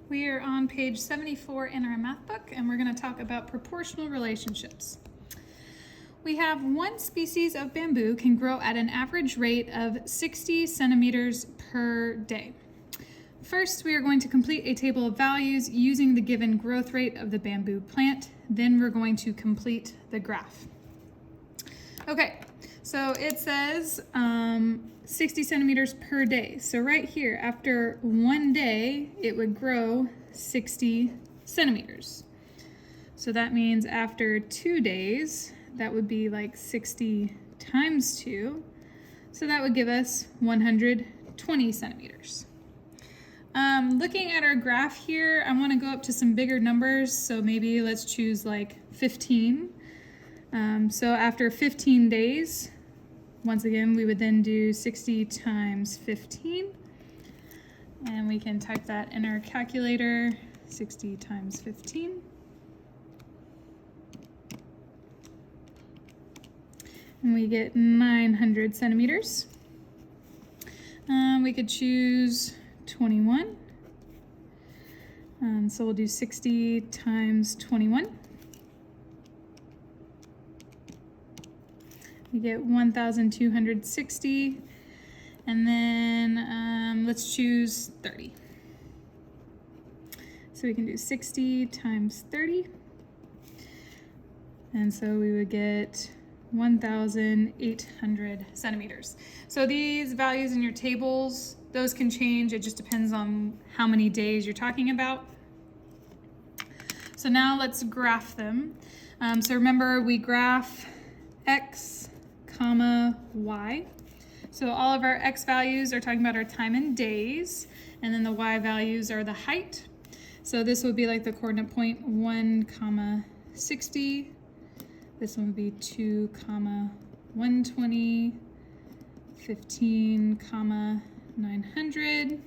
We are on page 74 in our math book, and we're going to talk about proportional relationships. We have one species of bamboo can grow at an average rate of 60 centimeters per day. First, we are going to complete a table of values using the given growth rate of the bamboo plant. Then we're going to complete the graph. Okay, so it says 60 centimeters per day. So right here, after 1 day, it would grow 60 centimeters. So that means after 2 days, that would be like 60 times 2. So that would give us 120 centimeters. Looking at our graph here, I want to go up to some bigger numbers. So maybe let's choose like 15. So after 15 days, once again, we would then do 60 times 15. And we can type that in our calculator, 60 times 15. And we get 900 centimeters. We could choose 21. So we'll do 60 times 21. We get 1,260. And then let's choose 30. So we can do 60 times 30. And so we would get 1,800 centimeters. So these values in your tables, those can change. It just depends on how many days you're talking about. So now let's graph them. So remember, we graph x, comma, y. So all of our x values are talking about our time in days, and then the y values are the height. So this would be like the coordinate point 1, comma, 60. This one would be 2, comma, 120, 15, comma, 900,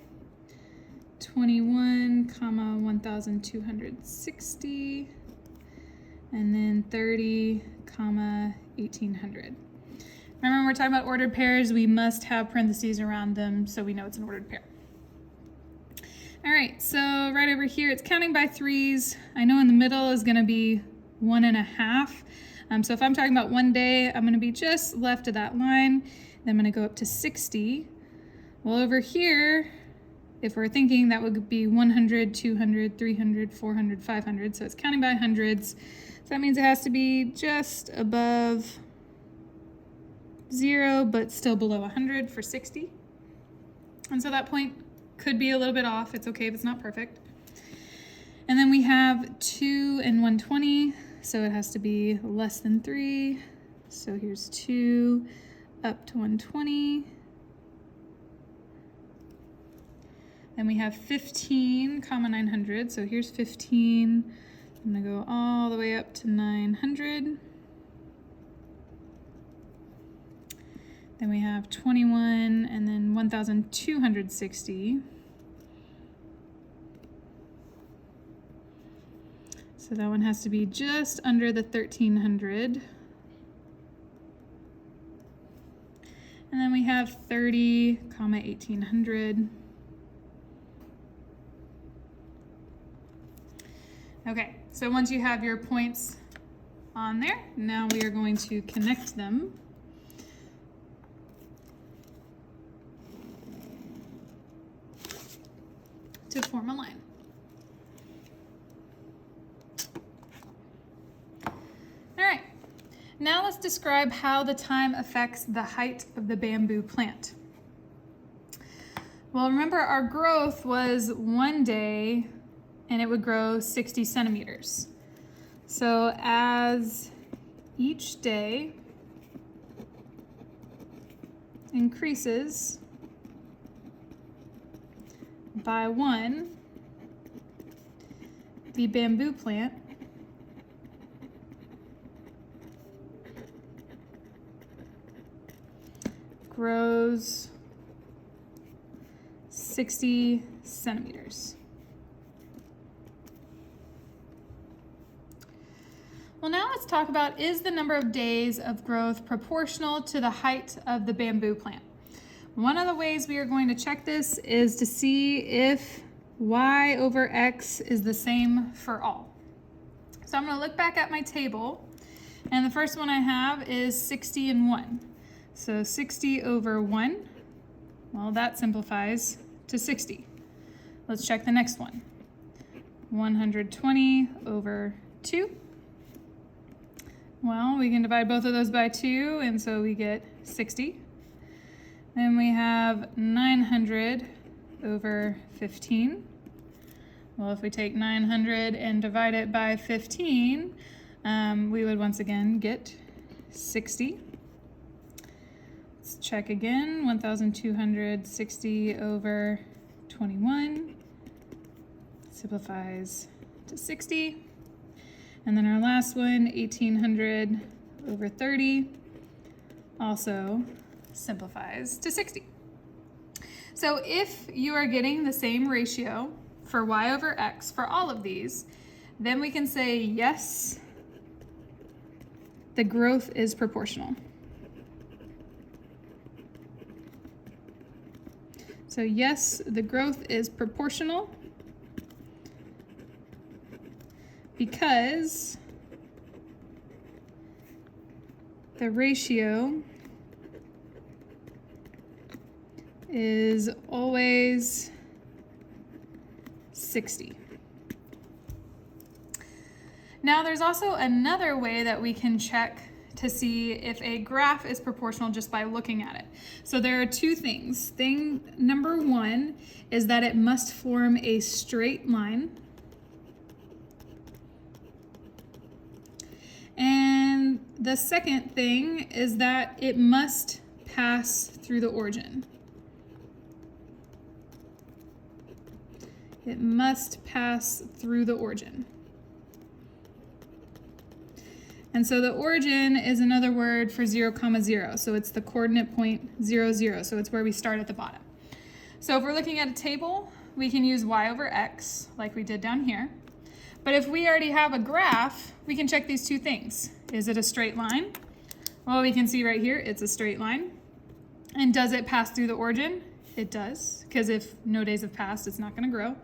21, comma, 1,260, and then 30, comma, 1,800. Remember, when we're talking about ordered pairs, we must have parentheses around them so we know it's an ordered pair. All right, so right over here, it's counting by threes. I know in the middle is gonna be 1.5. So if I'm talking about 1 day, I'm gonna be just left of that line. Then I'm gonna go up to 60. Well, over here, if we're thinking, that would be 100, 200, 300, 400, 500. So it's counting by hundreds. So that means it has to be just above 0, but still below 100 for 60. And so that point could be a little bit off. It's okay if it's not perfect. And then we have 2 and 120. So it has to be less than 3. So here's 2 up to 120. Then we have 15, comma, 900. So here's 15. I'm gonna go all the way up to 900. Then we have 21 and then 1,260. So that one has to be just under the 1,300. And then we have 30, comma, 1,800. Okay, so once you have your points on there, now we are going to connect them. To form a line. All right, now let's describe how the time affects the height of the bamboo plant. Well, remember our growth was 1 day and it would grow 60 centimeters. So as each day increases by 1, the bamboo plant grows 60 centimeters. Well, now let's talk about, is the number of days of growth proportional to the height of the bamboo plant? One of the ways we are going to check this is to see if y over x is the same for all. So I'm going to look back at my table, and the first one I have is 60 and 1. So 60 over 1, well, that simplifies to 60. Let's check the next one. 120 over 2. Well, we can divide both of those by 2, and so we get 60. Then we have 900 over 15. Well, if we take 900 and divide it by 15, we would once again get 60. Let's check again. 1,260 over 21 simplifies to 60. And then our last one, 1,800 over 30, also simplifies to 60. So if you are getting the same ratio for y over x for all of these, then we can say yes, the growth is proportional. So yes, the growth is proportional because the ratio is always 60. Now there's also another way that we can check to see if a graph is proportional just by looking at it. So there are two things. Thing number one is that it must form a straight line. And the second thing is that it must pass through the origin. It must pass through the origin. And so the origin is another word for 0, 0. So it's the coordinate point 0, 0. So it's where we start at the bottom. So if we're looking at a table, we can use y over x like we did down here. But if we already have a graph, we can check these two things. Is it a straight line? Well, we can see right here, it's a straight line. And does it pass through the origin? It does, because if no days have passed, it's not going to grow.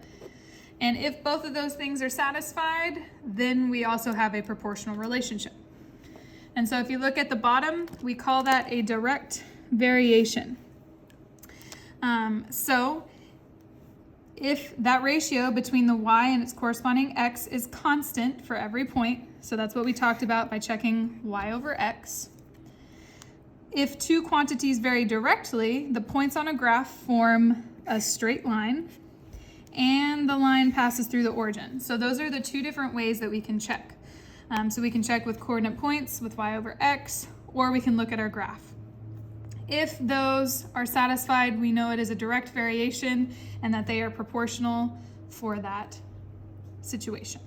And if both of those things are satisfied, then we also have a proportional relationship. And so if you look at the bottom, we call that a direct variation. So if that ratio between the y and its corresponding x is constant for every point, so that's what we talked about by checking y over x. If two quantities vary directly, the points on a graph form a straight line, and the line passes through the origin. So those are the two different ways that we can check. So we can check with coordinate points with y over x, or we can look at our graph. If those are satisfied, we know it is a direct variation and that they are proportional for that situation.